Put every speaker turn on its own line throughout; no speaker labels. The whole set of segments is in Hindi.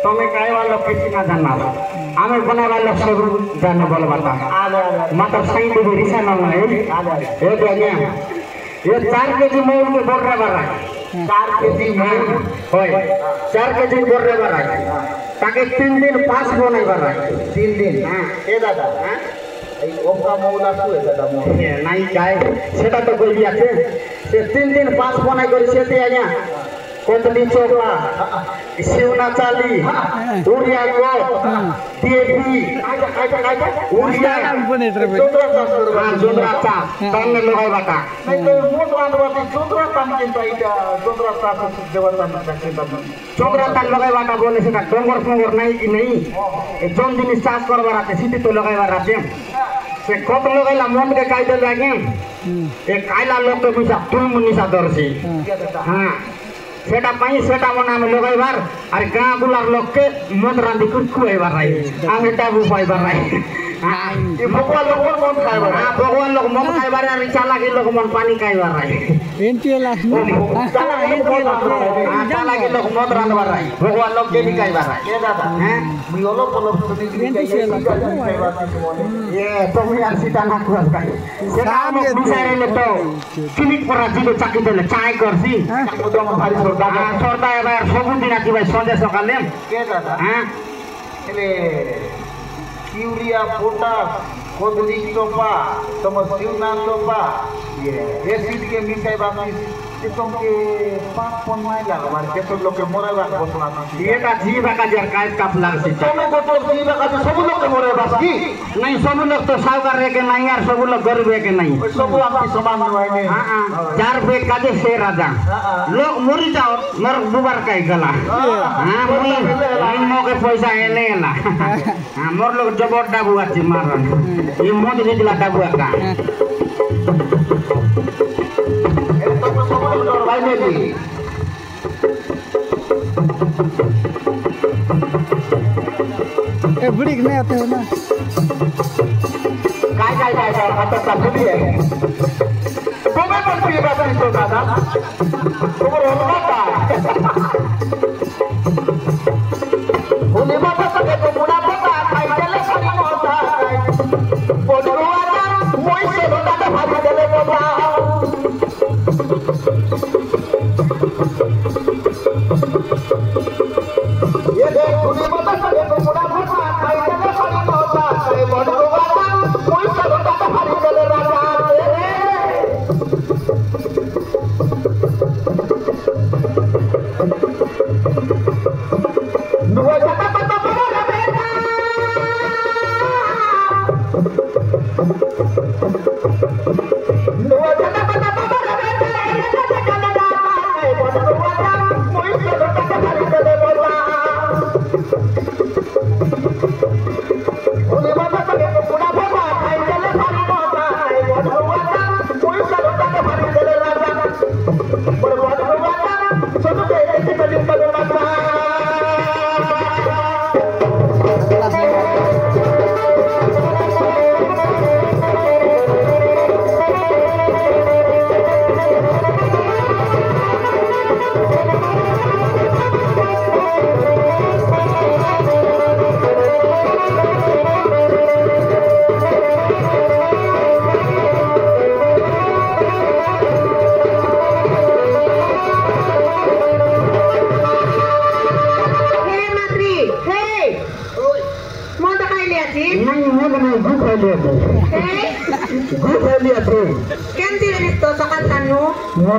तुम्हें काय वाला किसी ना जानना आमे बना वाला सब जानना बोल बता मतलब सही तो रिसा ना है ये तो आगे ये 4 केजी मोल के बोल रहा बारा 4 केजी मोल होय 4 केजी बोल रहा बारा ताकि 3 दिन पास होने बारा 3 दिन हां ए दादा हां এই ওমকা মৌলা শুয়ে দাদা মনে নাই যায় সেটা তো কইবি আছে সে 3 दिन पास বনাই করে সেতে আয়া कोतली चोपा शिवना चाली उड़िया को टीएपी उड़िया जोंद्रा चा तन्ने लगाय बाटा नहीं तो मोट वांदवाती जोंद्रा तान किंता इटा जोंद्रा चा देवता किंता जोंद्रा तान लगाय बाटा बोले सेटा डोंगर फोंगर नहीं कि नहीं ए जोन जिनिस चाष करबार आते सिटी तो लगायबार आते से कत लगाइला मन के कायदे लागे ए कायला लोक तो मिसा तुल मुनिसा दरसी हां सेटा पाई सेटा मना में लगाइबार अरे गां बुलार लोग के मत रांदी कुछ खुआइबार राई आमे टाबू पाइबार राई हां ये भगवान लोग मन खाइबार हां भगवान लोग मन खाइबार रे चाला के लोग मन पानी खाइबार राई एनटीएल चाला के लोग मत रांदबार राई भगवान लोग के भी खाइबार राई ए दादा हैं मियोलो पोलो सुनी ये तो मी यार सीता ना खुआस खाई सेटा हम बिचारे ले तो क्लिनिक पर जिलो चाकी देले चाय करसी मुदम भारी छोड़ता है यार सबुन दिन आती भाई संजय सकाल ले के दादा हैं एले यूरिया पोटास खोदरी चोपा समस्या चोपा ये सीट के मिठाई बाकी तुम के पांच पन नहीं लगा हमारे केतो लोग के मोरे बात बोलना ये का जीवा का जर काय काप लाग से तुम को तो जीवा का सब लोग के मोरे बात की नहीं सब लोग तो सावकार रह के नहीं यार सब लोग गरीब है के नहीं सब आपकी समान नहीं हां 4 रुपए का दे से राजा लोग मरी जाओ मर दुबार का गला हां मुई मो के पैसा एले ला हां मोर लोग जबर डाबुआ छी मारन ये मोद दिला डाबुआ का और भाई ने भी
ए बुढ़ी नहीं आते हो ना
काय आता बुढ़ी है तुम्हें पर कोई बात नहीं तो दादा तुम्हारे होना का होने बात सके तो बुढ़ा पता खाई चले खाली होता है बोलवा मोई से होता तो भाग चले बाबा ये देख तूने बता सके तो बुढ़ा भगवान खाई चले खाली होता है बोलवा मोई से होता तो भाग चले राजा नुआ जाता पता पड़ा बेटा नुआ जाता पता पड़ा बेटा बोलवा मोई से होता तो भाग चले बाबा होने बात सके तो बुढ़ा भगवान खाई चले खाली होता है बोलवा मोई से होता तो भाग चले राजा बोलवा छोटू के ऐसे कभी पगला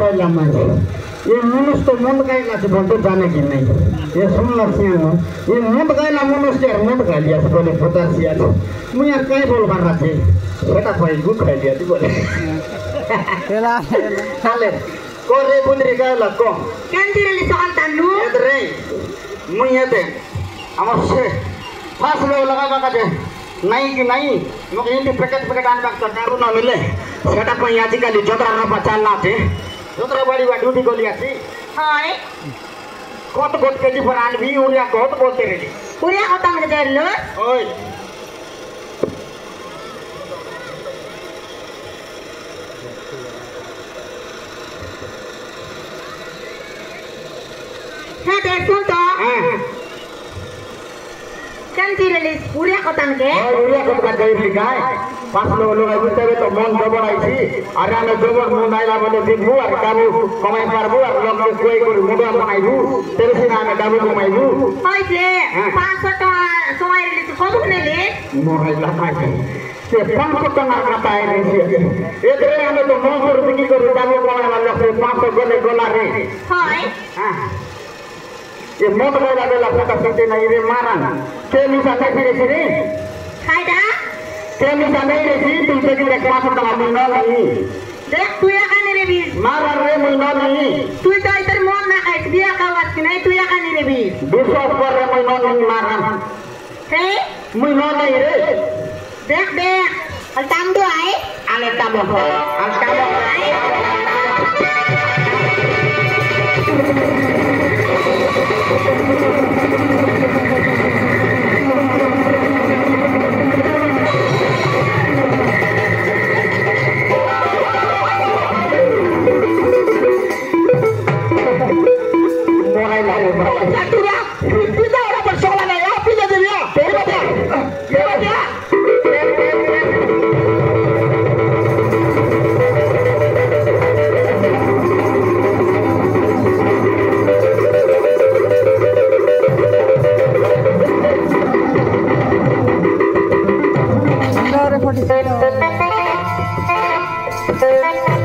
ये मनुष्य तो मुंड गैला से बोलते जाने की नहीं ये सुन लक्ष्य ये मुंड गैला मनुष्य यार मुंड गै लिया से बोले पोतासिया मुझे यार कई बोल कर रहा थे बेटा भाई गुड खा लिया थी बोले
हेला
हाले को रे बुंदरी गैला को
केंदी रे सकाल तानु
रे मुझे दे हमर से फास लो लगा का दे नहीं कि नहीं मुझे इंडी पैकेट आने बात दारू ना मिले सेटा कोई आजकल जोतरा ना पचाल ना थे जोतरा बड़ी बा ड्यूटी को लिया थी
हाय
कोट केजी पर आन भी उरिया कोट बोलते रही
उरिया होता मुझे देर लो
ओए
है देर सुन तो केंदी रे उरिया होता मुझे
उरिया कोट का गई लिखा है पांच लोग आइते तो मन जबर आइसी अरे हमें जबर मन आइला बोले दिखबू और काबू कमाई पारबू और लोग के कोई कोई मुडा बनाइबू तेरे से नाम काबू कमाइबू
ओइ से 500 टका समय रे तो कबू ने ले
मोहल्ला खाए से 500 टका खाता है रे एक रे हमें तो 900 रुपए की करू काबू कमाई वाला से 500 गले गोला रे
हाय
हां ये मोट गोला गोला फोटा सकते नहीं रे मारन के मिसा नहीं फिरे रे
खाइदा
के मिसा नहीं रे तू तो कि 500 टका महीना नहीं
देख तू या काने रे बीर
मारन रे महीना नहीं
तू तो इधर मोन ना खाइस बिया का बात नहीं तू या काने रे बीर
200 पर रे महीना नहीं मारन
हे
महीना नहीं रे
देख देख अलताम दो आए
आले ताबो आए Thank you.